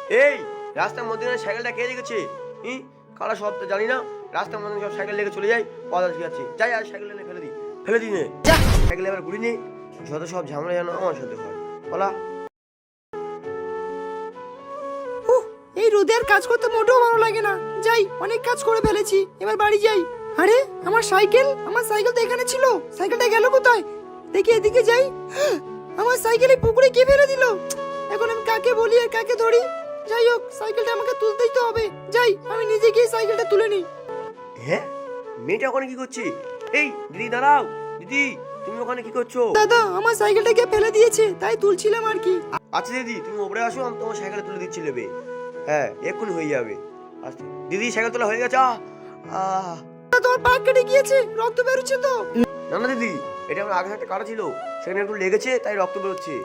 এই রাস্তার মধ্যে সাইকেলটা কে রেখেছে? কারা সব তো জানি না, রাস্তার মধ্যে সব সাইকেল লেগে চলে যায়, কথা শিখাচ্ছে। যাই আর সাইকেল এনে ফেলে দিই নে, যা সাইকেল এবার ঘুরি নে, যত সব ঝামেলা যেন আমার সাথে হয়। বলা এই রোদে আর কাজ করতে মোটেও ভালো লাগে না। যাই, অনেক কাজ করে ফেলেছি, এবার বাড়ি যাই। আরে আমার সাইকেল তো এখানে ছিল, সাইকেলটা গেল কোথায়? দেখি এদিকে যাই। আমার সাইকেল এই পুকুরে কে ফেলে দিল? এখন আমি কাকে বলি আর কাকে ধরি? যাই হোক, সাইকেলটা আমাকে তুলতেই তো হবে। যাই, আমি নিজে গিয়ে সাইকেলটা তুলে নিই। হ্যাঁ, মেয়েটা ওখানে কি করছে? এই দিদি দাঁড়াও, দিদি তুমি ওখানে কি করছো? দাদা, আমার সাইকেলটা কে ফেলে দিয়েছে, তাই তুলছিলাম আর কি। আচ্ছা দিদি, তুমি ওপরে আসো, আমি তোমার সাইকেলে তুলে দিচ্ছি নেবে। হ্যাঁ, এক্ষুনি হয়ে যাবে। আচ্ছা দিদি, সাইকেল তোলা হয়ে গেছে। তোমার পা কেটে গিয়েছে, রক্ত বেরোচ্ছে তো। না না দিদি, এটা আমার আগে একটা কাটা ছিল, সেখানে একটু লেগেছে, তাই রক্ত বেরোচ্ছে।